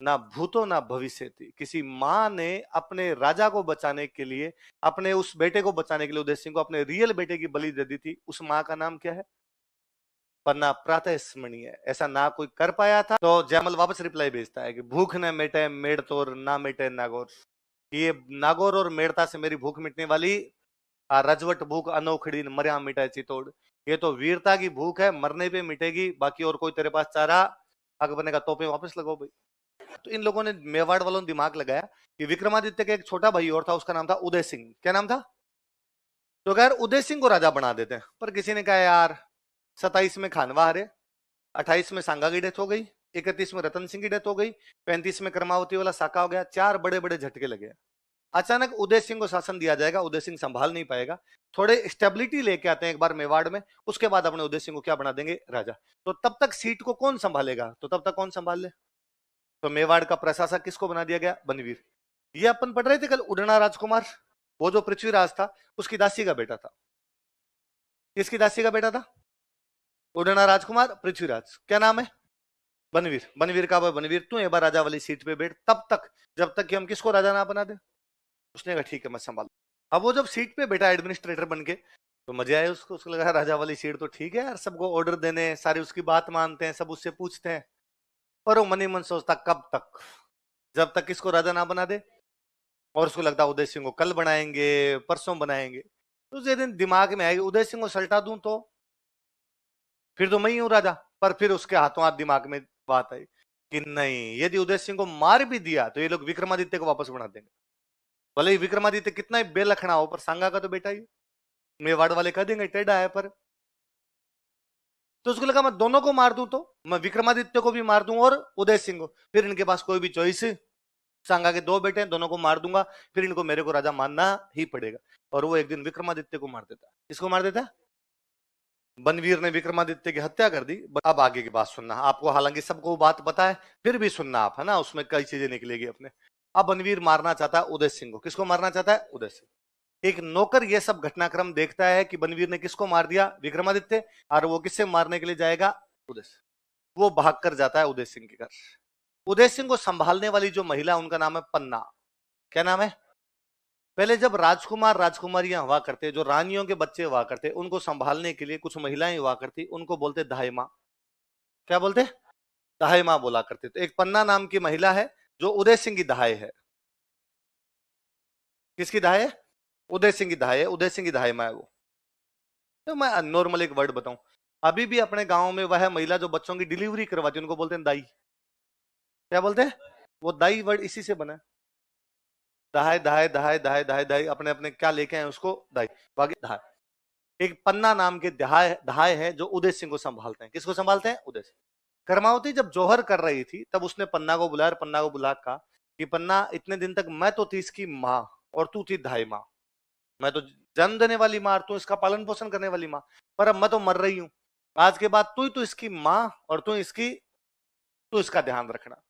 ना भूतो ना भविष्यति। किसी माँ ने अपने राजा को बचाने के लिए, अपने उस बेटे को बचाने के लिए उदय सिंह को अपने रियल बेटे की बलि दे दी थी। उस माँ का नाम क्या है? पन्ना प्रातः स्मरणीय। ऐसा ना कोई कर पाया था। तो जयमल वापस रिप्लाई भेजता है कि भूख न मिटे मेड़ तोर, ना मिटे नागौर। ये नागौर और मेड़ता से मेरी भूख मिटने वाली, रजवट भूख अनोखड़ी मर्या मिटाए चितौड़। ये तो वीरता की भूख है, मरने पे मिटेगी, बाकी और कोई तेरे पास चारा हक बनेगा तोपे वापस लगाओ भाई। तो इन लोगों ने, मेवाड़ वालों ने दिमाग लगाया कि विक्रमादित्य का एक छोटा भाई और था, उसका नाम था उदय सिंह। क्या नाम था? तो यार उदय सिंह को राजा बना देते हैं। पर किसी ने कहा यार 27 में खानवा हारे, 28 में सांगा की डेथ हो गई, 31 में रतन सिंह की डेथ हो गई, 35 में कर्मावती वाला साका हो गया। 4 बड़े बड़े झटके लगे। अचानक उदय सिंह को शासन दिया जाएगा, उदय सिंह संभाल नहीं पाएगा। थोड़े स्टेबिलिटी लेके आते हैं एक बार मेवाड़ में, उसके बाद अपने उदय सिंह को क्या बना देंगे? राजा। तो तब तक सीट को कौन संभालेगा? तो तब तक कौन संभाल ले? तो मेवाड़ का प्रशासक किसको बना दिया गया? बनवीर। ये अपन पढ़ रहे थे कल, उड़ना राजकुमार, वो जो पृथ्वीराज था उसकी दासी का बेटा था। किसकी दासी का बेटा था? उड़ना राजकुमार पृथ्वीराज। क्या नाम है? बनवीर। बनवीर का भाई बनवीर, तू एक बार राजा वाली सीट पे बैठ, तब तक जब तक कि हम किसको राजा ना बना दे। उसने कहा ठीक है मैं संभाल। अब वो जब सीट पे बैठा एडमिनिस्ट्रेटर बन के, तो मजे आए उसको। उसको लगा राजा वाली सीट तो ठीक है यार, सबको ऑर्डर देने, सारे उसकी बात मानते हैं, सब उससे पूछते हैं। पर वो मन ही मन सोचता कब तक, जब तक किसको राजा ना बना दे। और उसको लगता उदय सिंह को कल बनाएंगे, परसों बनाएंगे। तो उस दिन दिमाग में आएगी उदय सिंह को सल्टा दूं तो फिर तो मैं ही हूं राजा। पर फिर उसके हाथों हाथ दिमाग में बात आई कि नहीं, यदि उदय सिंह को मार भी दिया तो ये लोग विक्रमादित्य को वापस बना देंगे। भले ही विक्रमादित्य कितना ही बेलखना हो, पर सांगा का तो बेटा ही। मेवाड़ वाले कह देंगे टेढ़ा है। पर तो उसको लगा मैं दोनों को मार दूं, तो मैं विक्रमादित्य को भी मार दूं और उदय सिंह को, फिर इनके पास कोई भी चॉइस। सांगा के 2 बेटे हैं, दोनों को मार दूंगा, फिर इनको मेरे को राजा मानना ही पड़ेगा। और वो एक दिन विक्रमादित्य को मार देता है। किसको मार देता है? बनवीर ने विक्रमादित्य की हत्या कर दी। अब आगे की बात सुनना आपको, हालांकि सबको बात पता है, फिर भी सुनना आप, है ना, उसमें कई चीजें निकलेगी अपने। अब बनवीर मारना चाहता है उदय सिंह को। किसको मारना चाहता है? उदय सिंह। एक नौकर ये सब घटनाक्रम देखता है कि बनवीर ने किसको मार दिया? विक्रमादित्य। और वो किससे मारने के लिए जाएगा? उदय सिंह। वो भागकर जाता है उदय सिंह के घर। उदय सिंह को संभालने वाली जो महिला, उनका नाम है पन्ना। क्या नाम है? पहले जब राजकुमार राजकुमारियां हुआ करते, जो रानियों के बच्चे हुआ करते, उनको संभालने के लिए कुछ महिलाएं हुआ करती, उनको बोलते दाई माँ। क्या बोलते? दाई माँ बोला करते। तो एक पन्ना नाम की महिला है जो उदय सिंह की दहाई है। किसकी दहाई है? उदय सिंह की दहाई है। उदय सिंह की दहाई माँ है वो। तो मैं नॉर्मल एक वर्ड बताऊं, अभी भी अपने गांव में वह महिला जो बच्चों की डिलीवरी करवाती है, उनको बोलते हैं दाई। क्या बोलते हैं? वो दाई वर्ड इसी से बना है। दहाई दहाई दहाई दहाई दहाई दहाई, अपने अपने क्या लेके आए उसको दाई, बाकी दहाई। एक पन्ना नाम के दहाय दहाय है जो उदय सिंह को संभालते हैं। किसको संभालते हैं? उदय सिंह। कर्मावती जब जौहर कर रही थी तब उसने पन्ना को बुलाया, पन्ना को बुला कहा कि पन्ना, इतने दिन तक मैं तो थी इसकी माँ और तू थी दाई माँ। मैं तो जन्म देने वाली माँ, तू इसका पालन पोषण करने वाली माँ। पर अब मैं तो मर रही हूं, आज के बाद तू ही तो इसकी माँ और तू इसका ध्यान रखना।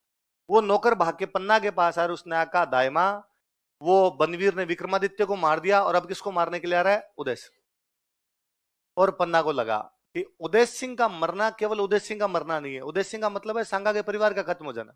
वो नौकर भाग के पन्ना के पास आया, उसने कहा दाई माँ, वो बनवीर ने विक्रमादित्य को मार दिया और अब किसको मारने के लिए आ रहा है? उदय सिंह। और पन्ना को लगा कि उदय सिंह का मरना केवल उदय सिंह का मरना नहीं है, उदय सिंह का मतलब है सांगा के परिवार का खत्म हो जाना।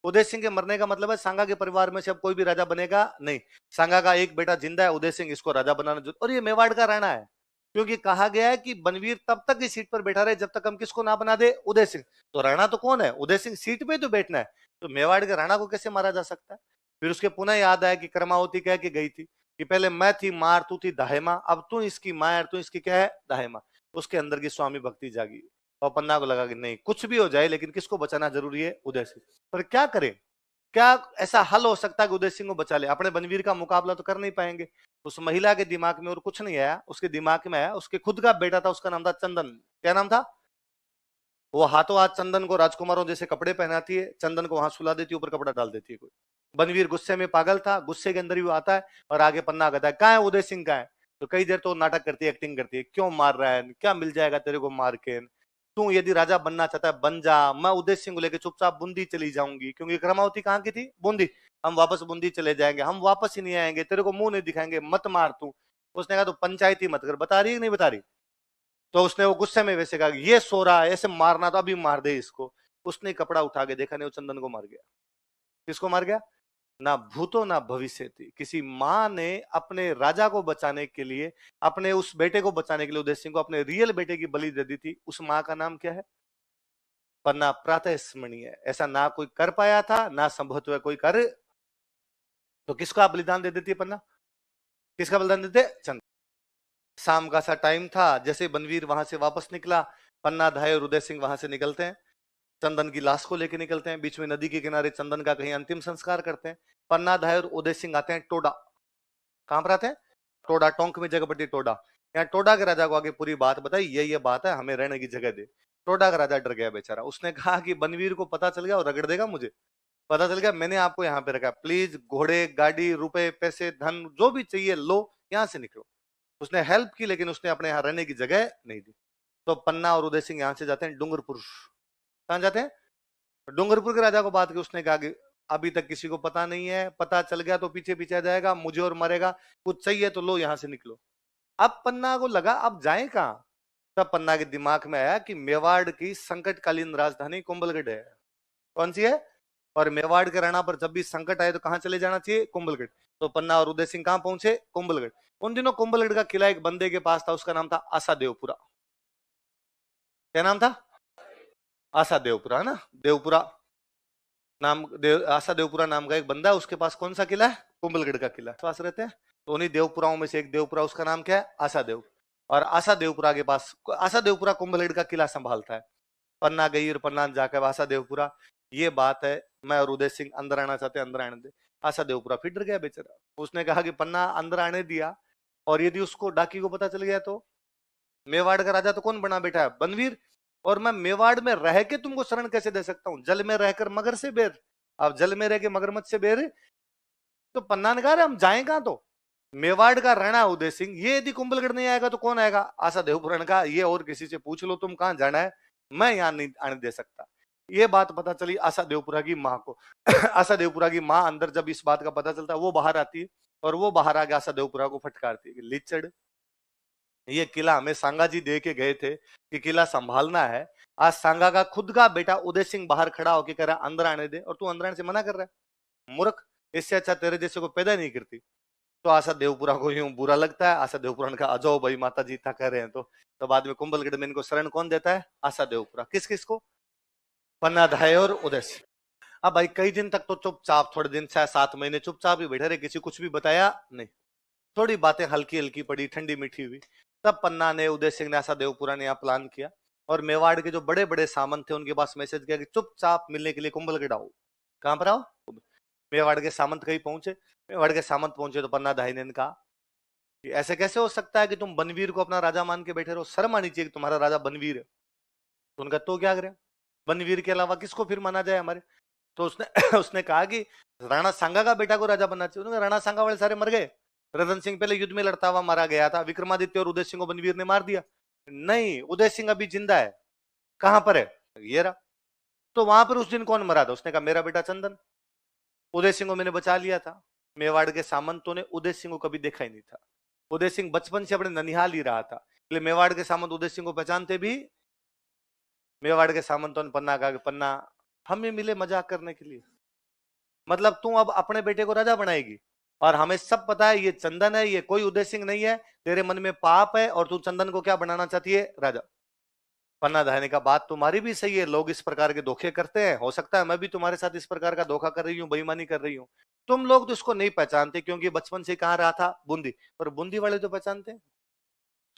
उदय सिंह के मरने का मतलब है सांगा के परिवार में से अब कोई भी राजा बनेगा नहीं। सांगा का एक बेटा जिंदा है, उदय सिंह, इसको राजा बनाना जरूर। और ये मेवाड़ का रहना है, क्योंकि कहा गया है कि बनवीर तब तक इस सीट पर बैठा रहे जब तक हम किसको ना बना दे? उदय सिंह। तो राणा तो कौन है? उदय सिंह। सीट पे तो बैठना है। तो मेवाड़ के राणा को कैसे मारा जा सकता है? फिर उसके पुनः याद आया कि कर्मावती कह के गई थी कि पहले मैं थी मार, तू थी दाहेमा, अब तू इसकी माँ, तू इसकी क्या है? दाहेमा। उसके अंदर की स्वामी भक्ति जागी और पन्ना को लगा कि नहीं, कुछ भी हो जाए लेकिन किसको बचाना जरूरी है? उदय सिंह। पर क्या करें? क्या ऐसा हल हो सकता है कि उदय सिंह को बचा ले? अपने बनवीर का मुकाबला तो कर नहीं पाएंगे। उस महिला के दिमाग में और कुछ नहीं आया, उसके दिमाग में आया उसके खुद का बेटा था, उसका नाम था चंदन। क्या नाम था? वो हाथों हाथ चंदन को राजकुमारों जैसे कपड़े पहनाती है, चंदन को वहां सुला देती है, ऊपर कपड़ा डाल देती है कोई। बनवीर गुस्से में पागल था, गुस्से के अंदर ही वो आता है और आगे पन्ना कहता है कहाँ है उदय सिंह, कहाँ है? तो कई देर तो नाटक करती है, एक्टिंग करती है, क्यों मार रहा है, क्या मिल जाएगा तेरे को मार के, तू यदि राजा बनना चाहता है बन जा, मैं उदय सिंह को लेकर चुपचाप बूंदी चली जाऊंगी, क्योंकि कर्मावती कहाँ की थी? बूंदी। हम वापस बूंदी चले जाएंगे, हम वापस ही नहीं आएंगे, तेरे को मुंह नहीं दिखाएंगे, मत मार तू। उसने कहा तो पंचायती मत कर, बता रही है नहीं बता रही? तो उसने वो गुस्से में वैसे कहा ये सो रहा है, ऐसे मारना तो अभी मार दे इसको। उसने कपड़ा उठा के देखा नहीं, वो चंदन को मार गया। किसको मार गया? ना भूतो ना भविष्यति। किसी माँ ने अपने राजा को बचाने के लिए, अपने उस बेटे को बचाने के लिए उदय सिंह को अपने रियल बेटे की बलि दे दी थी। उस माँ का नाम क्या है? पन्ना प्रातः स्मरणीय। ऐसा ना कोई कर पाया था, ना संभवतः कोई कर, तो किसका बलिदान दे देती है पन्ना? किसका बलिदान देते? चंदन। शाम का सा टाइम था, जैसे बनवीर वहां से वापस निकला, पन्ना धाय और उदय सिंह वहां से निकलते हैं, चंदन की लाश को लेकर निकलते हैं, बीच में नदी के किनारे चंदन का कहीं अंतिम संस्कार करते हैं। पन्ना धाय और उदय सिंह आते हैं टोडा। कहां पर आते हैं? टोडा। टोंक में जगह पड़ती टोडा। यहाँ टोडा के राजा को आगे पूरी बात बताई, ये बात है, हमें रहने की जगह दे। टोडा का राजा डर गया बेचारा, उसने कहा कि बनवीर को पता चल गया और रगड़ देगा मुझे, पता चल गया मैंने आपको यहाँ पे रखा, प्लीज घोड़े, गाड़ी, रुपए, पैसे, धन जो भी चाहिए लो, यहाँ से निकलो। उसने हेल्प की, लेकिन उसने अपने यहाँ रहने की जगह नहीं दी। तो पन्ना और उदय सिंह यहाँ से जाते हैं डूंगरपुर। कहाँ जाते हैं? डूंगरपुर के राजा को बात की, उसने कहा कि अभी तक किसी को पता नहीं है, पता चल गया तो पीछे पीछे जाएगा मुझे और मरेगा, कुछ चाहिए तो लो यहाँ से निकलो। अब पन्ना को लगा अब जाए कहाँ? तब पन्ना के दिमाग में आया कि मेवाड़ की संकटकालीन राजधानी कुंभलगढ़ है। कौन सी है? और मेवाड़ के रणा पर जब भी संकट आए तो कहां चले जाना चाहिए? कुंभलगढ़। तो पन्ना और उदय सिंह कहां पहुंचे? कुंभलगढ़। उन दिनों कुंभलगढ़ का किला एक बंदे के पास था, उसका नाम था आशा देवपुरा। क्या नाम था? आशा देवपुरा, है ना? देवपुरा नाम, आशा देवपुरा नाम का एक बंदा है, उसके पास कौन सा किला है? कुंभलगढ़ का किला। पास रहते हैं, तो उन्हीं देवपुराओं में से एक देवपुरा, उसका नाम क्या है? आशा देव। और आशा देवपुरा के पास, आशा देवपुरा कुंभलगढ़ का किला संभालता है। पन्ना गई और पन्ना जाकर आशा देवपुरा, ये बात है, मैं और उदय सिंह अंदर आना चाहते हैं, अंदर आने दे। आशा देवपुरा फिर डर गया बेचारा, उसने कहा कि पन्ना अंदर आने दिया, और यदि उसको डाकी को पता चल गया तो? मेवाड़ का राजा तो कौन बना बैठा है? बनवीर। और मैं मेवाड़ में रह के तुमको शरण कैसे दे सकता हूं? जल में रहकर मगर से बेर, अब जल में रह के मगरमच्छ से बेर। तो पन्ना ने कहा हम जाए कहां? तो मेवाड़ का राणा उदय सिंह, ये यदि कुंभलगढ़ नहीं आएगा तो कौन आएगा? आशा देवपुरा ने कहा ये और किसी से पूछ लो तुम कहां जाना है, मैं यहां नहीं आने दे सकता। ये बात पता चली आशा देवपुरा की माँ को। आशा देवपुरा की माँ अंदर जब इस बात का पता चलता है, वो बाहर आती है, और वो बाहर आके आशा देवपुरा को फटकारती है कि लिचड़, ये किला हमें सांगा जी दे के गए थे कि किला संभालना है, आज सांगा का खुद का बेटा उदय सिंह बाहर खड़ा होकर कह रहा है अंदर आने दे, और तू अंदर आने से मना कर रहा है, मूर्ख, इससे अच्छा तेरे जैसे को पैदा नहीं करती। तो आशा देवपुरा को यूं बुरा लगता है। आशा देवपुरा ने कहा आ जाओ भाई, माता जी इतना कह रहे हैं तो बाद में कुंभलगढ़ में इनको शरण कौन देता है? आशा देवपुरा। किस किस को? पन्ना धाय और उदय सिंह। अब भाई कई दिन तक तो चुपचाप, थोड़े दिन चाहे 7 महीने चुपचाप ही बैठे रहे, किसी कुछ भी बताया नहीं, थोड़ी बातें हल्की हल्की पड़ी, ठंडी मीठी हुई। तब पन्ना ने, उदय सिंह ने, आशा देवपुरा ने यहाँ प्लान किया, और मेवाड़ के जो बड़े बड़े सामंत थे उनके पास मैसेज किया कि चुपचाप मिलने के लिए कुंभलगढ़ आओ। कहां पर आओ? मेवाड़ के सामंत कहीं पहुंचे। मेवाड़ के सामंत पहुंचे तो पन्ना धाई ने कहा कि ऐसे कैसे हो सकता है कि तुम बनवीर को अपना राजा मान के बैठे रहो, शर्म आनी चाहिए कि तुम्हारा राजा बनवीर है। तो उनका तो क्या करें, बनवीर के अलावा किसको फिर माना जाए हमारे? तो उसने उसने कहा कि राणा सांगा का बेटा को राजा बनना चाहिए। उन्होंने, राणा सांगा वाले सारे मर गए, रतन सिंह पहले युद्ध में लड़ता हुआ मारा गया था, विक्रमादित्य और उदय सिंह को बनवीर ने मार दिया। नहीं, उदय सिंह अभी जिंदा है। कहां पर है? ये रहा। तो वहां पर उस दिन कौन मरा था? उसने कहा मेरा बेटा चंदन। उदय सिंह को मैंने बचा लिया था। मेवाड़ के सामंतों ने उदय सिंह को कभी देखा ही नहीं था। उदय सिंह बचपन से अपने ननिहाल ही रहा था, इसलिए मेवाड़ के सामंत उदय सिंह को पहचानते भी। मेवाड़ के सामंतों ने पन्ना कहा कि पन्ना हमें मिले मजाक करने के लिए, मतलब तू अब अपने बेटे को राजा बनाएगी, और हमें सब पता है ये चंदन है, ये कोई उदय सिंह नहीं है, तेरे मन में पाप है, और तू चंदन को क्या बनाना चाहती है? राजा। पन्ना धायने का बात तुम्हारी भी सही है, लोग इस प्रकार के धोखे करते हैं, हो सकता है मैं भी तुम्हारे साथ इस प्रकार का धोखा कर रही हूँ, बेईमानी कर रही हूँ। तुम लोग तो इसको नहीं पहचानते क्योंकि बचपन से कहाँ रहा था? बूंदी। पर बूंदी वाले तो पहचानते हैं,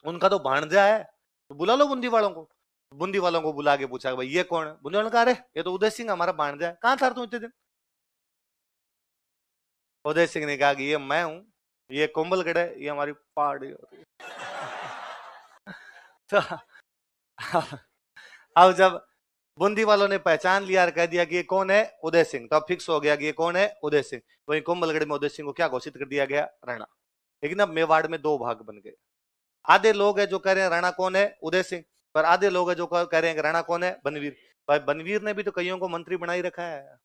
उनका तो भांजा है, तो बुला लो बूंदी वालों को। बूंदी वालों को बुला के पूछा भाई ये कौन है? बूंदी वालों ने कहा अरे ये तो उदय सिंह हमारा भांजा है। कहाँ था तू इतने दिन? उदय सिंह ने कहा कि ये मैं हूं, ये कुंभलगढ़ है, ये हमारी पहाड़ी होती है। तो अब जब बूंदी वालों ने पहचान लिया और कह दिया कि ये कौन है? उदय सिंह, तो अब फिक्स हो गया कि ये कौन है? उदय सिंह। वहीं कुंभलगढ़ में उदय सिंह को क्या घोषित कर दिया गया? राणा। लेकिन अब मेवाड़ में दो भाग बन गए। आधे लोग हैं जो कह रहे हैं राणा कौन है? उदय सिंह। पर आधे लोग हैं जो कह रहे हैं कि राणा कौन है? बनवीर। भाई बनवीर ने भी तो कईयों को मंत्री बनाई रखा है,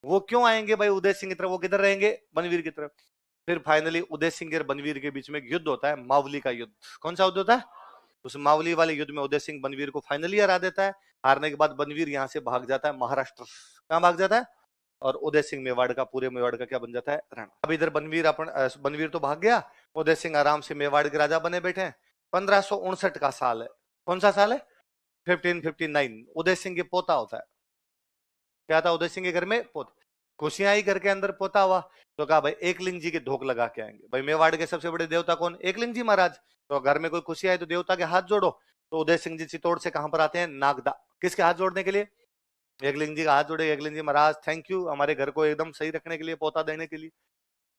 वो क्यों आएंगे भाई उदय सिंह की तरफ? वो किधर रहेंगे? बनवीर की तरफ। फिर फाइनली उदय सिंह और बनवीर के बीच में एक युद्ध होता है, मावली का युद्ध। कौन सा युद्ध होता है? उस मावली वाले युद्ध में उदय सिंह बनवीर को फाइनली हरा देता है। हारने के बाद बनवीर यहाँ से भाग जाता है महाराष्ट्र। कहाँ भाग जाता है? और उदय सिंह मेवाड़ का, पूरे मेवाड़ का क्या बन जाता है? राणा। अब इधर बनवीर तो भाग गया, उदय सिंह आराम से मेवाड़ के राजा बने बैठे हैं। 1559 का साल है। कौन सा साल है? 1559। उदय सिंह के पोता होता है। क्या था उदय सिंह के घर में? पोता। खुशियां ही घर के अंदर पोता हुआ, तो कहा भाई एकलिंग जी के धोख लगा के आएंगे। भाई मेवाड़ के सबसे बड़े देवता कौन? एकलिंग जी महाराज। तो घर में कोई खुशी आई तो देवता के हाथ जोड़ो। तो उदय सिंह जी चित्तौड़ से कहां पर आते हैं? नागदा। किसके हाथ जोड़ने के लिए? एकलिंग जी का हाथ जोड़े। एकलिंग जी महाराज थैंक यू, हमारे घर को एकदम सही रखने के लिए, पोता देने के लिए।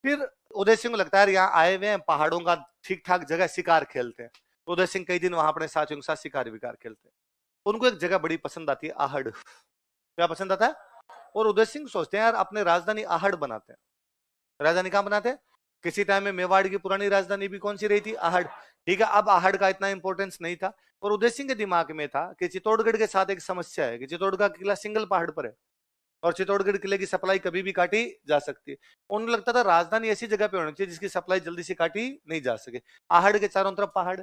फिर उदय सिंह को लगता है यहाँ आए हुए हैं पहाड़ों का ठीक ठाक जगह, शिकार खेलते हैं। तो उदय सिंह कई दिन वहां अपने साथियों के साथ शिकार विकार खेलते हैं। उनको एक जगह बड़ी पसंद आती है, आहड़। क्या पसंद आता है? और उदय सिंह सोचते हैं यार अपने राजधानी आहड़ बनाते हैं। राजधानी कहां बनाते हैं? किसी टाइम में मेवाड़ की पुरानी राजधानी भी कौन सी रही थी? आहड़। ठीक है, अब आहड़ का इतना इंपॉर्टेंस नहीं था, और उदय सिंह के दिमाग में था कि चित्तौड़गढ़ के साथ एक समस्या है कि चित्तौड़गढ़ का किला सिंगल पहाड़ पर है, और चित्तौड़गढ़ किले की सप्लाई कभी भी काटी जा सकती है। उन्हें लगता था राजधानी ऐसी जगह पे होनी चाहिए जिसकी सप्लाई जल्दी से काटी नहीं जा सके। आहड़ के चारों तरफ पहाड़,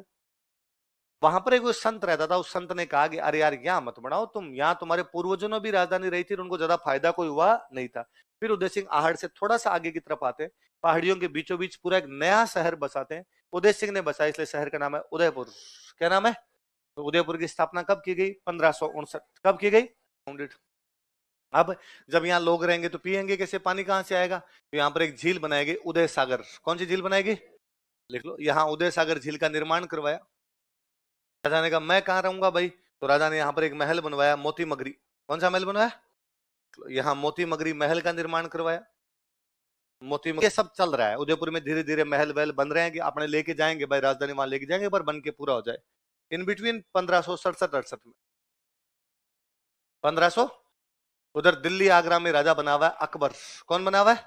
वहां पर एक संत रहता था। उस संत ने कहा कि अरे यार यहाँ मत बनाओ तुम, यहाँ तुम्हारे पूर्वजों ने भी राजधानी रही थी और उनको ज्यादा फायदा कोई हुआ नहीं था। फिर उदय सिंह आहड़ से थोड़ा सा आगे की तरफ आते हैं, पहाड़ियों के बीचों बीच पूरा एक नया शहर बसाते हैं। उदय सिंह ने बसाया, इसलिए शहर का नाम है उदयपुर। क्या नाम है? तो उदयपुर की स्थापना कब की गई? 1559। कब की गई? अब जब यहाँ लोग रहेंगे तो पियेंगे कैसे? पानी कहां से आएगा? तो यहाँ पर एक झील बनाएगी, उदय सागर। कौन सी झील बनाएगी? लिख लो, यहाँ उदय सागर झील का निर्माण करवाया। राजा ने कहा मैं कहाँ रहूंगा भाई? तो राजा ने यहाँ पर एक महल बनवाया, मोती मगरी। कौन सा महल बनवाया? यहाँ मोती मगरी महल का निर्माण करवाया। मोती मगरी, ये सब चल रहा है उदयपुर में, धीरे धीरे महल वहल बन रहे हैं कि अपने लेके जाएंगे भाई, राजधानी वहां लेके जाएंगे, पर बन के पूरा हो जाए। इन बिटवीन 1567-68 में 1500, उधर दिल्ली आगरा में राजा बना हुआ है अकबर। कौन बना हुआ है?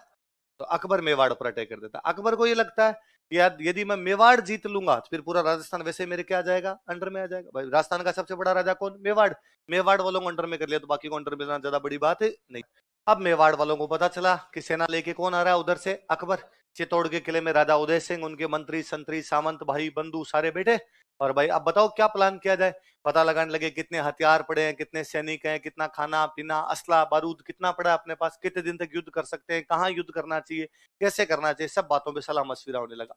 तो अकबर मेवाड़ पर अटैक कर देता है। अकबर को ये लगता है कि यार यदि मैं मेवाड़ जीत लूंगा तो फिर पूरा राजस्थान वैसे मेरे क्या आ जाएगा? अंडर में आ जाएगा। भाई राजस्थान का सबसे बड़ा राजा कौन? मेवाड़। मेवाड़ वालों को अंडर में कर लिया तो बाकी को अंडर में ज्यादा बड़ी बात है नहीं। अब मेवाड़ वालों को पता चला कि सेना लेके कौन आ रहा है? उधर से अकबर। चित्तौड़ के किले में राजा उदय सिंह, उनके मंत्री संतरी सामंत भाई बंधु सारे बैठे, और भाई अब बताओ क्या प्लान किया जाए। पता लगाने लगे कितने हथियार पड़े हैं, कितने सैनिक हैं, कितना खाना पीना असला बारूद कितना पड़ा है अपने पास, कितने दिन तक युद्ध कर सकते हैं, कहाँ युद्ध करना चाहिए, कैसे करना चाहिए, सब बातों पे सलाह मशविरा होने लगा।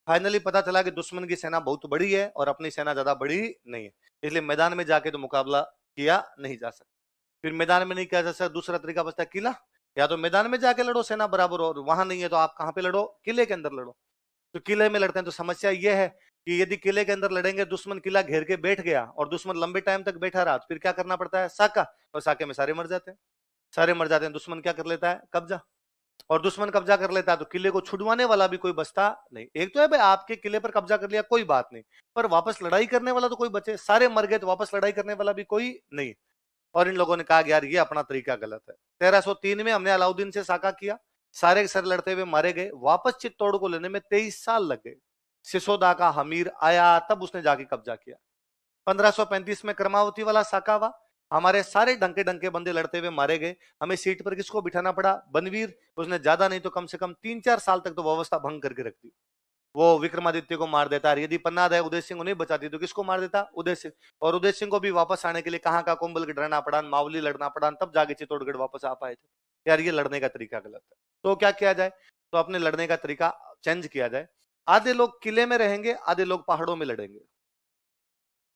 फाइनली पता चला कि दुश्मन की सेना बहुत बड़ी है और अपनी सेना ज्यादा बड़ी नहीं है, इसलिए मैदान में जाके तो मुकाबला किया नहीं जा सकता। फिर मैदान में नहीं किया जा सकता, दूसरा तरीका बचता है किला। या तो मैदान में जाके लड़ो सेना बराबर, और वहां नहीं है तो आप कहां पे लड़ो? किले के अंदर लड़ो। तो किले में लड़ते हैं तो समस्या यह है कि यदि किले के अंदर लड़ेंगे, दुश्मन किला घेर के बैठ गया और दुश्मन लंबे टाइम तक बैठा रहा, तो फिर क्या करना पड़ता है? साका। और साके में सारे मर जाते हैं। सारे मर जाते हैं, दुश्मन क्या कर लेता है? कब्जा। और दुश्मन कब्जा कर लेता है तो किले को छुड़वाने वाला भी कोई बचता नहीं। एक तो है भाई आपके किले पर कब्जा कर लिया कोई बात नहीं, पर वापस लड़ाई करने वाला तो कोई बचे? सारे मर गए तो वापस लड़ाई करने वाला भी कोई नहीं। और इन लोगों ने कहा यार ये अपना तरीका गलत है। 1303 में हमने अलाउद्दीन से साका किया, सारे के सारे लड़ते हुए मारे गए, वापस चित्तौड़ को लेने में 23 साल लग गए। सिसोदा का हमीर आया तब उसने जाके कब्जा किया। 1535 में कर्मावती वाला साका हुआ, हमारे सारे डंके डंके बंदे लड़ते हुए मारे गए। हमें सीट पर किसको बिठाना पड़ा? बनवीर। उसने ज्यादा नहीं तो कम से कम 3-4 साल तक तो व्यवस्था भंग करके रख दी। वो विक्रमादित्य को मार देता है। यदि पन्ना दे उदय सिंह उन्हें बचाती तो किसको मार देता? उदय सिंह। और उदय सिंह को भी वापस आने के लिए कहाँ का कुंभल लड़ना पड़ा, मावली लड़ना पड़ा, तब जाके चित्तौड़गढ़ वापस आ पाए थे। यार ये लड़ने का तरीका गलत है। तो क्या किया जाए? तो अपने लड़ने का तरीका चेंज किया जाए। आधे लोग किले में रहेंगे, आधे लोग पहाड़ों में लड़ेंगे।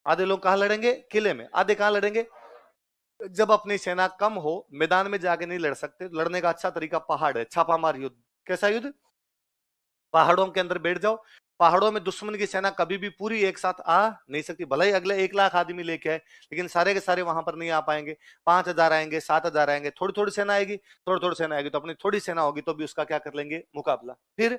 आधे लोग कहां लड़ेंगे? किले में। आधे कहां लड़ेंगे? जब अपनी सेना कम हो, मैदान में जाके नहीं लड़ सकते, लड़ने का अच्छा तरीका पहाड़ है, छापामार युद्ध। कैसा युद्ध? पहाड़ों के अंदर बैठ जाओ। पहाड़ों में दुश्मन की सेना कभी भी पूरी एक साथ आ नहीं सकती, भले ही अगले 1 लाख आदमी लेके आए, लेकिन सारे के सारे वहां पर नहीं आ पाएंगे। 5,000 आएंगे, 7,000 आएंगे, थोड़ी थोड़ी सेना आएगी, थोड़ी थोड़ी सेना आएगी, तो अपनी थोड़ी सेना होगी तो भी उसका क्या कर लेंगे? मुकाबला। फिर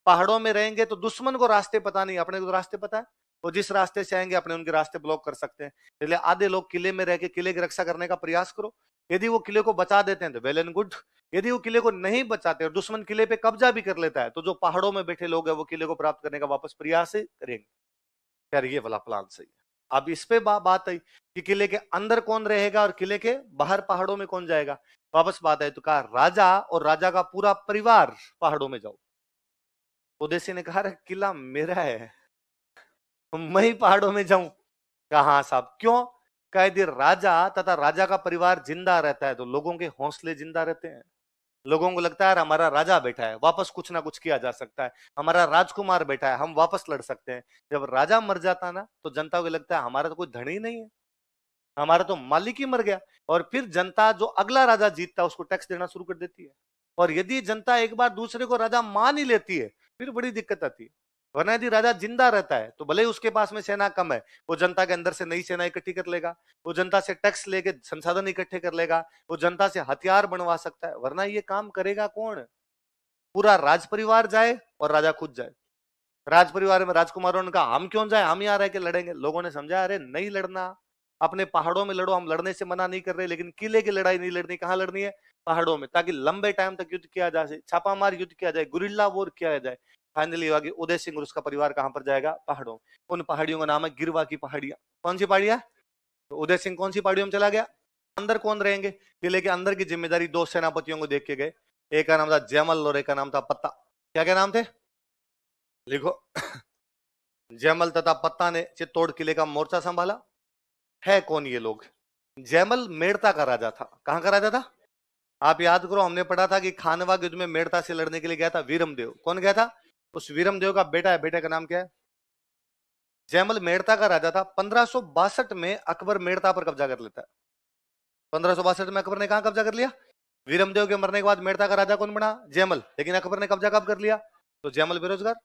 पहाड़ों में रहेंगे तो दुश्मन को रास्ते पता नहीं, अपने को तो रास्ते पता है, वो जिस रास्ते से आएंगे अपने उनके रास्ते ब्लॉक कर सकते हैं। इसलिए आधे लोग किले में रह के किले की रक्षा करने का प्रयास करो। यदि वो किले को बचा देते हैं तो वेल एंड गुड। यदि वो किले को नहीं बचाते और दुश्मन किले पे कब्जा भी कर लेता है, तो जो पहाड़ों में बैठे लोग हैं वो किले को प्राप्त करने का वापस प्रयास करेंगे। यार ये वाला प्लान सही है। अब इस पे बात आई कि किले के अंदर कौन रहेगा और किले के बाहर पहाड़ों में कौन जाएगा। वापस बात आई तो कहा राजा और राजा का पूरा परिवार पहाड़ों में जाओ। उदय सिंह ने कहा किला मेरा है, मैं ही पहाड़ों में जाऊं? कहा साहब क्यों? कह यदि राजा तथा राजा का परिवार जिंदा रहता है तो लोगों के हौसले जिंदा रहते हैं। लोगों को लगता है यार हमारा राजा बैठा है, वापस कुछ ना कुछ किया जा सकता है, हमारा राजकुमार बैठा है, हम वापस लड़ सकते हैं। जब राजा मर जाता ना तो जनता को लगता है हमारा तो कोई धनी नहीं है, हमारा तो मालिक ही मर गया। और फिर जनता जो अगला राजा जीतता है उसको टैक्स देना शुरू कर देती है। और यदि जनता एक बार दूसरे को राजा मान ही लेती है फिर बड़ी दिक्कत आती है। वरना यदि राजा जिंदा रहता है तो भले ही उसके पास में सेना कम है, वो जनता के अंदर से नई सेना इकट्ठी कर लेगा, वो जनता से टैक्स लेके संसाधन इकट्ठे कर लेगा, वो जनता से हथियार बनवा सकता है। वरना ये काम करेगा कौन? पूरा राज परिवार जाए और राजा खुद जाए। राज परिवार में राजकुमारों ने कहा हम क्यों जाए, हम यहाँ रह के लड़ेंगे। लोगों ने समझा अरे नहीं लड़ना, अपने पहाड़ों में लड़ो, हम लड़ने से मना नहीं कर रहे, लेकिन किले की लड़ाई नहीं लड़नी। कहाँ लड़नी है? पहाड़ों में, ताकि लंबे टाइम तक युद्ध किया जा सके, छापामार युद्ध किया जाए, गुरिल्ला वॉर किया जाए। फाइनली आगे उदय सिंह और उसका परिवार कहां पर जाएगा? पहाड़ों। उन पहाड़ियों का नाम है गिरवा की पहाड़ियां। कौन सी पहाड़ियां? तो उदय सिंह कौन सी पहाड़ियों में चला गया? अंदर कौन रहेंगे? किले के अंदर की जिम्मेदारी दो सेनापतियों को देख के गए। एक का नाम था जयमल और एक का नाम था पत्ता। क्या क्या नाम थे? लिखो। जयमल तथा पत्ता ने चित्तौड़ किले का मोर्चा संभाला। है कौन ये लोग? जयमल मेड़ता का राजा था। कहां का राजा था? आप याद करो, हमने पढ़ा था कि खानवा युद्ध में मेड़ता से लड़ने के लिए गया था वीरमदेव। कौन गया था? उस वीरमदेव का बेटा है। बेटे का नाम क्या है? जयमल मेड़ता का राजा था। 1562 में अकबर मेड़ता पर कब्जा कर लेता है। 1562 में अकबर ने कहां कब्जा कर लिया? वीरमदेव के मरने के बाद मेड़ता का राजा कौन बना? जयमल। लेकिन अकबर ने कब्जा कब कर लिया? तो जयमल बेरोजगार।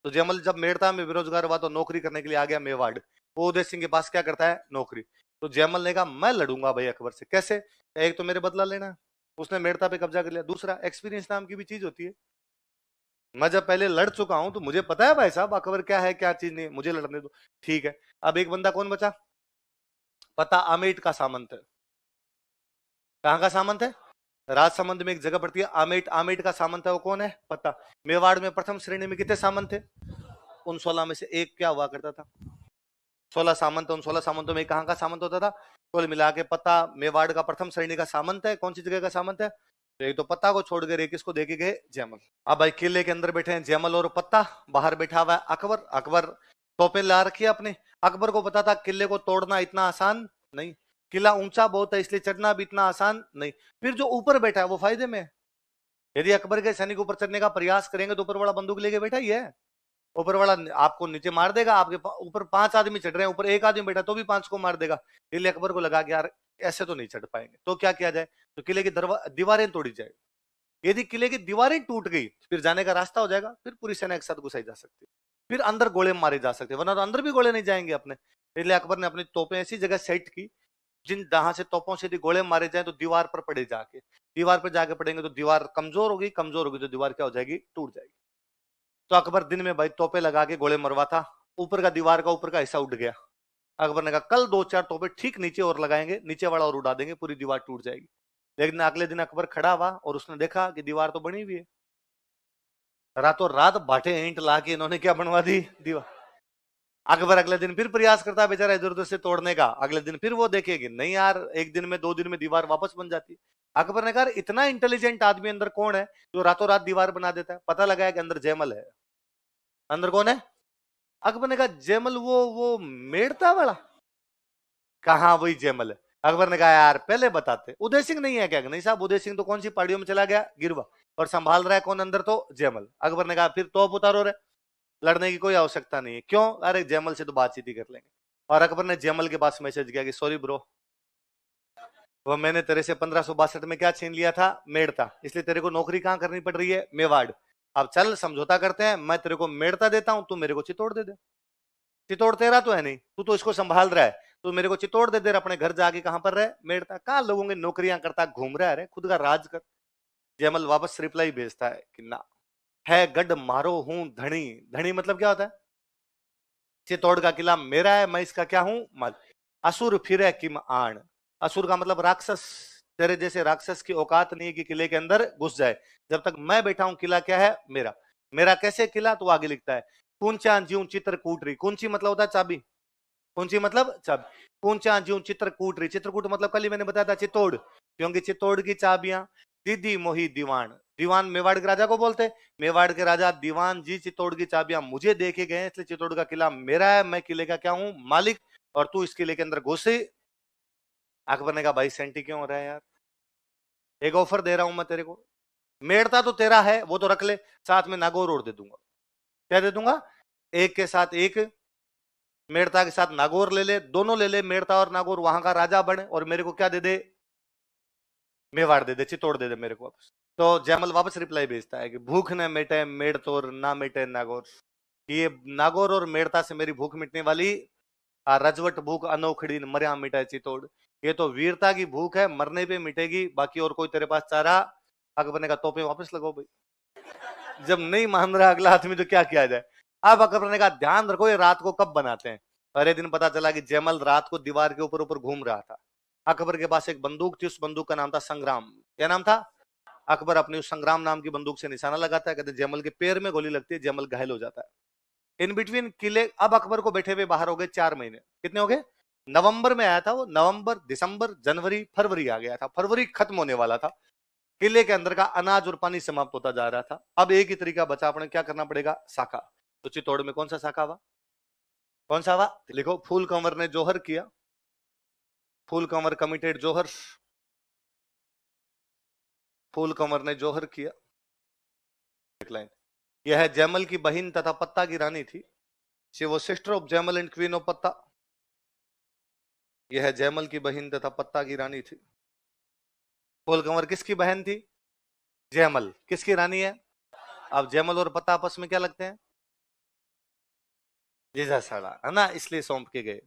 तो जयमल जब मेड़ता में बेरोजगार हुआ तो नौकरी करने के लिए आ गया मेवाड़। वो उदय सिंह के पास क्या करता है? नौकरी। तो जयमल ने कहा मैं लड़ूंगा भाई अकबर से। कैसे? एक तो मेरे बदला लेना, उसने मेड़ता पे कब्जा कर लिया। दूसरा, एक्सपीरियंस नाम की भी चीज होती है। मैं जब पहले लड़ चुका हूं तो मुझे पता है भाई साहब अकबर क्या है क्या चीज नहीं, मुझे लड़ने दो। ठीक है। अब एक बंदा कौन बचा? पता आमेट का सामंत है। कहां का सामंत है? राजसमंद में एक जगह पड़ती है आमेट। आमेट का सामंत है वो कौन है? पता। मेवाड़ में प्रथम श्रेणी में कितने सामंत थे? उन 16 में से एक क्या हुआ करता था? 16 सामंत। उन 16 सामंतों में कहां का सामंत होता था? कुल मिला के पता मेवाड़ का प्रथम श्रेणी का सामंत है। कौन सी जगह का सामंत है? तो एक तो पत्ता को छोड़ कर एक किसको देके गए? जयमल। अब भाई किले के अंदर बैठे हैं जयमल और पत्ता, बाहर बैठा हुआ है अकबर। अकबर तोपे ला रखी है अपने। अकबर को पता था किले को तोड़ना इतना आसान नहीं, किला ऊंचा बहुत है इसलिए चढ़ना भी इतना आसान नहीं। फिर जो ऊपर बैठा है वो फायदे में है। यदि अकबर के सैनिक ऊपर चढ़ने का प्रयास करेंगे तो ऊपर वाला बंदूक लेके बैठा ही है, ऊपर वाला आपको नीचे मार देगा। आपके ऊपर 5 आदमी चढ़ रहे हैं, ऊपर एक आदमी बैठा तो भी 5 को मार देगा। इसलिए अकबर को लगा कि यार ऐसे तो नहीं चढ़ पाएंगे, तो क्या किया जाए? तो किले की दीवारें तोड़ी जाए। यदि किले की दीवारें टूट गई फिर जाने का रास्ता हो जाएगा, फिर पूरी सेना एक साथ घुसाई जा सकती है, फिर अंदर गोले मारे जा सकते, वरना तो अंदर भी गोले नहीं जाएंगे अपने। इसलिए अकबर ने अपनी तोपें ऐसी जगह सेट की जिन जहां से तोपों से यदि गोले मारे जाए तो दीवार पर पड़े जाके, दीवार पर जाके पड़ेंगे तो दीवार कमजोर होगी, कमजोर होगी तो दीवार क्या हो जाएगी? टूट जाएगी। तो अकबर दिन में भाई तोपे लगा के गोले मरवा था। ऊपर का दीवार का ऊपर का हिस्सा उठ गया। अकबर ने कहा कल 2-4 तोपे ठीक नीचे और लगाएंगे, नीचे वाला और उड़ा देंगे, पूरी दीवार टूट जाएगी। लेकिन अगले दिन अकबर खड़ा हुआ और उसने देखा कि दीवार तो बनी हुई है। रातों रात बाटे ईंट ला के इन्होंने क्या बनवा दी? दीवार। अकबर अगले दिन फिर प्रयास करता है बेचारा इधर उधर से तोड़ने का। अगले दिन फिर वो देखेगी नहीं यार, एक दिन में 2 दिन में दीवार वापस बन जाती है। अकबर ने कहा इतना इंटेलिजेंट आदमी अंदर कौन है जो रातों रात दीवार बना देता है? पता लगाया कि अंदर जयमल है। अंदर कौन है? अकबर ने कहा जयमल वो मेड़ता वाला। कहा वही जयमल है। अकबर ने कहा यार पहले बताते। उदय सिंह नहीं है क्या? नहीं साहब, उदय सिंह तो कौन सी पहाड़ियों में चला गया? गिरवा। और संभाल रहा है कौन अंदर? तो जयमल। अकबर ने कहा फिर तोप उतारो रे, लड़ने की कोई आवश्यकता नहीं है। क्यों? अरे जयमल से तो बातचीत ही कर लेंगे। और अकबर ने जयमल के पास मैसेज किया कि सॉरी ब्रो, वो मैंने तेरे से 1562 में क्या छीन लिया था? मेड़ता। इसलिए तेरे को नौकरी कहां करनी पड़ रही है? मेवाड़। अब चल समझौता करते हैं, मैं तेरे को मेड़ता देता हूं, तू मेरे को चित्तौड़ दे दे। चित्तौड़ तेरा तो है नहीं, तू तो इसको संभाल रहा है, तो मेरे को चित्तौड़ दे दे, अपने घर जाके कहां पर रहे? मेड़ता। कहां लोगों की नौकरियां करता घूम रहा है, खुद का राज कर। जयमल वापस रिप्लाई भेजता है कि ना, है गढ़ मारो हूं धनी। धनी मतलब क्या होता है? चित्तौड़ का किला मेरा है, मैं इसका क्या हूं? मालिक। असुर फिरे किम आण। असुर का मतलब राक्षस। तेरे जैसे राक्षस की औकात नहीं है कि किले के अंदर घुस जाए। जब तक मैं बैठा हूं किला क्या है? मेरा। मेरा कैसे किला? तो आगे लिखता है कुंचा ज्यूं चित्रकूट रही। कुंची मतलब होता है चाबी। कुंची मतलब चाबी। कुंचा ज्यूं चित्रकूट रही। चित्रकूट मतलब कल ही मैंने बताया था चित्तौड़, क्योंकि चित्तौड़ की चाबियां दीदी मोही दीवान। दीवान मेवाड़ के राजा को बोलते। मेवाड़ के राजा दीवान जी चित्तौड़ की चाबियां मुझे देके गए, इसलिए चित्तौड़ का किला मेरा है, मैं किले का क्या हूं? मालिक। और तू इस किले के अंदर घुसे। अकबर ने कहा भाई सेंटी क्यों हो रहा है यार, एक ऑफर दे रहा हूं मैं तेरे को, मेड़ता तो तेरा है, वो तो रख ले, साथ में नागौर और दे दूंगा। क्या दे दूंगा? एक के साथ एक, मेड़ता के साथ नागौर ले ले, दोनों ले ले, मेड़ता और नागौर, वहां का राजा बने, और मेरे को क्या दे दे? मेवाड़ दे दे, चित्तौड़ दे दे मेरे को वापस। तो जयमल वापस रिप्लाई भेजता है कि भूख न मिटे मेड़तोर, ना मिटे नागौर। ये नागौर और मेड़ता से मेरी भूख मिटने वाली, रजवट भूख अनोखड़ी मरिया मिटाए चित्तौड़। ये तो वीरता की भूख है, मरने पे मिटेगी, बाकी और कोई तेरे पास चारा? अकबर ने कहा तोपे वापस लगाओ भाई। जब नहीं मान रहा अगला आदमी तो क्या किया जाए? अब अकबर ने कहा ध्यान रखो ये रात को कब बनाते हैं। अरे दिन पता चला कि जयमल रात को दीवार के ऊपर ऊपर घूम रहा था। अकबर के पास एक बंदूक थी, उस बंदूक का नाम था संग्राम। क्या नाम था? अकबर अपनी उस संग्राम नाम की बंदूक से निशाना लगाता है, कहते जयमल के पैर में गोली लगती है, जयमल घायल हो जाता है। इन बिटवीन किले, अब अकबर को बैठे हुए बाहर हो गए 4 महीने। कितने हो गए? नवंबर में आया था वो, नवंबर, दिसंबर, जनवरी, फरवरी आ गया था, फरवरी खत्म होने वाला था। किले के अंदर का अनाज और पानी समाप्त होता जा रहा था। अब एक ही तरीका बचा, अपने क्या करना पड़ेगा? साका। तो चित्तौड़ में कौन सा साका हुआ? कौन सा हुआ? लिखो, फूल कंवर ने जोहर किया, फूल कंवर कमिटेड जोहर, फूल कंवर ने जोहर किया। एक लाइन, यह है जयमल की बहन तथा पत्ता की रानी थी। She was sister of Jaimal and queen of Patta. यह है जयमल की बहन तथा पत्ता की रानी थी। फूल कंवर किसकी बहन थी? जयमल। किसकी रानी है? अब जयमल और पत्ता आपस में क्या लगते हैं? जीजा साड़ा, है ना, इसलिए सौंप के गए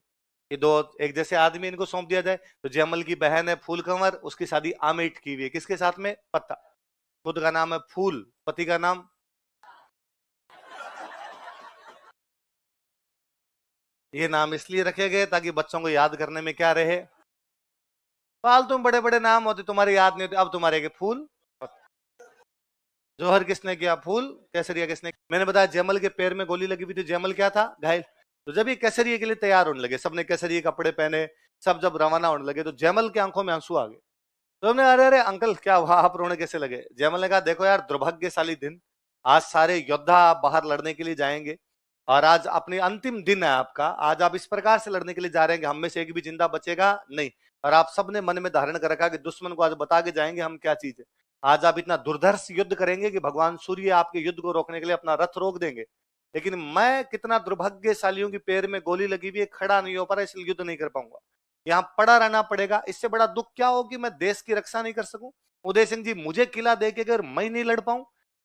कि दो एक जैसे आदमी इनको सौंप दिया जाए। तो जयमल की बहन है फूल कंवर, उसकी शादी आमेट की हुई है, किसके साथ में? पत्ता। खुद का नाम है फूल, पति का नाम? ये नाम इसलिए रखे गए ताकि बच्चों को याद करने में क्या रहे? फालतू में बड़े बड़े नाम होते, तुम्हारे याद नहीं होते। अब तुम्हारे के फूल, जोहर किसने किया? फूल। केसरिया किसने? मैंने बताया जयमल के पैर में गोली लगी हुई थी, जयमल क्या था? घायल। तो जब ये केसरिया के लिए तैयार होने लगे, सबने केसरिया कपड़े पहने, सब जब रवाना होने लगे, तो जयमल की आंखों में आंसू आ गए। तो हमने, अरे अरे अंकल क्या हुआ, आप रोने कैसे लगे? जयमल ने कहा देखो यार, दुर्भाग्यशाली दिन, आज सारे योद्धा बाहर लड़ने के लिए जाएंगे, और आज अपनी अंतिम दिन है आपका। आज आप इस प्रकार से लड़ने के लिए जा रहे हैं कि हम में से एक भी जिंदा बचेगा नहीं, और आप सबने मन में धारण कर रखा कि दुश्मन को आज बता के जाएंगे हम क्या चीज है। आज आप इतना दुर्धर्ष युद्ध करेंगे कि भगवान सूर्य आपके युद्ध को रोकने के लिए अपना रथ रोक देंगे। लेकिन मैं कितना दुर्भाग्यशाली हूं कि पैर में गोली लगी हुई है, खड़ा नहीं हो पा रहा, इसलिए युद्ध नहीं कर पाऊंगा, यहाँ पड़ा रहना पड़ेगा। इससे बड़ा दुख क्या हो कि मैं देश की रक्षा नहीं कर सकूं? उदय सिंह जी, मुझे किला दे के अगर मैं नहीं लड़ पाऊं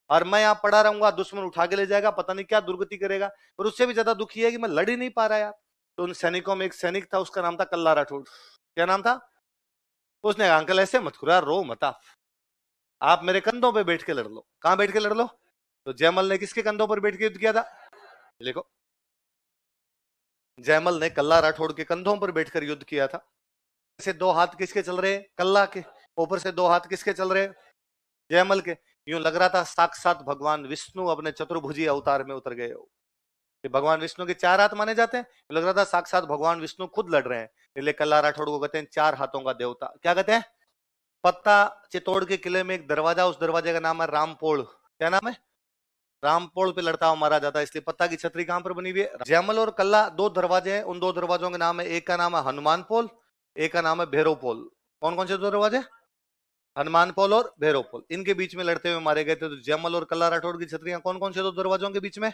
और मैं यहाँ पड़ा रहूंगा, दुश्मन उठा के ले जाएगा, पता नहीं क्या दुर्गति करेगा। और उससे भी ज्यादा दुखी है कि मैं लड़ ही नहीं पा रहा यार। तो उन सैनिकों में एक सैनिक था, उसका नाम था कल्ला राठौड़। क्या नाम था? उसने कहा अंकल ऐसे मत करो यार, रो मत आप मेरे कंधों पे बैठ के लड़ लो। कहां बैठ के लड़ लो? तो जयमल ने किसके कंधों पर बैठ के युद्ध किया था? देखो, जयमल ने कल्ला राठौड़ के कंधों पर बैठकर युद्ध किया था। से 2 हाथ किसके चल रहे? कल्ला के। ऊपर से 2 हाथ किसके चल रहे? जयमल के। यूं लग रहा था साक्षात भगवान विष्णु अपने चतुर्भुजी अवतार में उतर गए हो। भगवान विष्णु के 4 हाथ माने जाते हैं, लग रहा था साक्षात भगवान विष्णु खुद लड़ रहे हैं। इसलिए कल्ला राठौड़ को कहते हैं 4 हाथों का देवता। क्या कहते हैं? पत्ता चित्तौड़ के किले में एक दरवाजा, उस दरवाजे का नाम है रामपोल। क्या नाम है? रामपोल पे लड़ता हुआ मारा जाता है, इसलिए पत्ता की छतरी कहां पर बनी हुई है? जयमल और कल्ला 2 दरवाजे हैं, उन 2 दरवाजों के नाम है, एक का नाम है हनुमान पोल, एक का नाम है भैरव पोल। कौन कौन से 2 दरवाजे? हनुमान पोल और भैरव पोल। इनके बीच में लड़ते हुए मारे गए थे। तो जयमल और कल्ला राठौड़ की छतरियां कौन कौन से 2 दरवाजों के बीच में?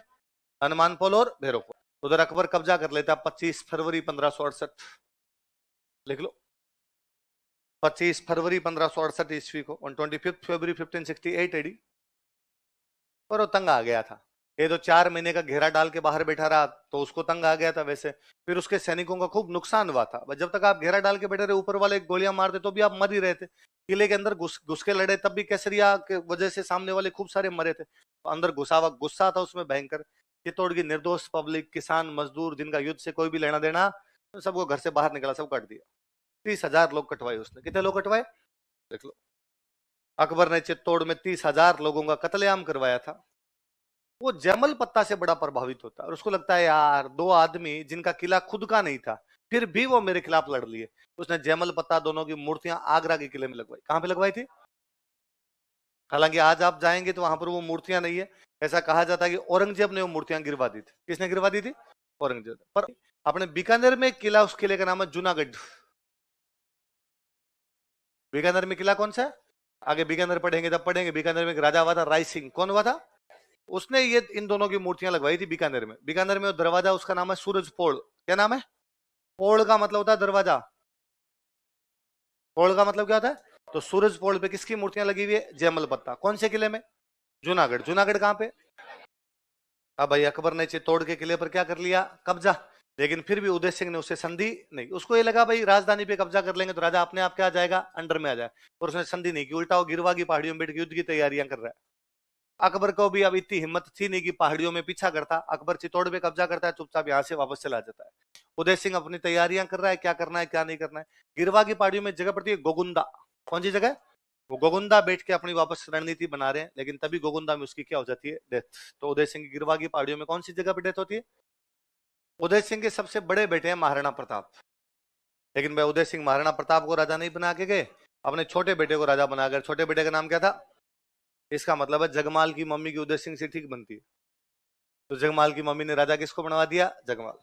हनुमान पोल और भैरव पोल। उधर अकबर कब्जा कर लेता 25 फरवरी 1568। लिख लो, 25 फरवरी 1568 ईस्वी को, ऑन 25 फरवरी 1568 एडी। पर वो तंग आ गया था। ये तो 4 महीने का घेरा डाल के बाहर बैठा रहा, तो उसको तंग आ गया था वैसे। फिर उसके सैनिकों का खूब नुकसान हुआ था। जब तक आप घेरा डाल के बैठे रहे, ऊपर वाले गोलियां मारते तो भी आप मर ही रहे थे। किले के अंदर घुस के लड़े, तब भी केसरिया के वजह से सामने वाले खूब सारे मरे थे। तो अंदर घुसा हुआ गुस्सा था उसमें भयंकर। चित्तौड़ की निर्दोष पब्लिक, किसान, मजदूर, जिनका युद्ध से कोई भी लेना देना, सबको घर से बाहर निकाला, सब काट दिया। 30,000 लोग कटवाए उसने। कितने लोग कटवाए? देख लो, अकबर ने चित्तौड़ में 30,000 लोगों का कत्लेआम करवाया था। वो जयमल पत्ता से बड़ा प्रभावित होता है, और उसको लगता है यार 2 आदमी जिनका किला खुद का नहीं था, फिर भी वो मेरे खिलाफ लड़ लिए। उसने जयमल पत्ता दोनों की मूर्तियां आगरा के किले में लगवाई। कहां पे लगवाई थी? हालांकि आज आप जाएंगे तो वहां पर वो मूर्तियां नहीं है। ऐसा कहा जाता है कि औरंगजेब ने वो मूर्तियां गिरवा दी थी। किसने गिरवा दी थी? औरंगजेब। पर अपने बीकानेर में एक किला, उस किले का नाम है जूनागढ़। बीकानेर में किला कौन सा है? आगे बीकानेर पढ़ेंगे तब पढ़ेंगे, बीकानेर में एक राजा हुआ था राय सिंह। कौन हुआ था? उसने ये इन दोनों की मूर्तियां लगवाई थी बीकानेर में। बीकानेर में दरवाजा उसका नाम है सूरज पोड़। क्या नाम है? पोड़ का मतलब होता है दरवाजा। पोड़ का मतलब क्या होता है? तो सूरज पोड़ पे किसकी मूर्तियां लगी हुई है? जयमल पत्ता। कौन से किले में? जूनागढ़। जूनागढ़ कहां पे? अब भाई अकबर ने चित्तौड़ के किले पर क्या कर लिया? कब्जा। लेकिन फिर भी उदय सिंह ने उसे संधि नहीं, उसको ये लगा भाई राजधानी पे कब्जा कर लेंगे तो राजा अपने आप क्या आ जाएगा? अंडर में आ जाए। और उसने संधि नहीं की, उल्टा वो गिरवा की पहाड़ियों में बैठ के युद्ध की तैयारियां कर रहा है। अकबर को भी अब इतनी हिम्मत थी नहीं कि पहाड़ियों में पीछा करता। अकबर चित्तौड़ पे कब्जा करता है, चुपचाप यहाँ से वापस चला जाता है। उदय सिंह अपनी तैयारियां कर रहा है, क्या करना है क्या नहीं करना है। गिरवा की पहाड़ियों में जगह पड़ती है गोगुंदा। कौन सी जगह? वो गोगुंदा बैठ के अपनी वापस रणनीति बना रहे हैं, लेकिन तभी गोगुंदा में उसकी क्या हो जाती है? डेथ। तो उदय सिंह की गिरवा की पहाड़ियों में कौन सी जगह पर डेथ होती है? उदय सिंह के सबसे बड़े बेटे हैं महाराणा प्रताप। लेकिन भाई उदय सिंह महाराणा प्रताप को राजा नहीं बना के गए, अपने छोटे बेटे को राजा बना गए। छोटे बेटे का नाम क्या था? इसका मतलब है जगमाल की मम्मी की उदय सिंह से ठीक बनती है। तो जगमाल की मम्मी ने राजा किसको बनवा दिया? जगमाल।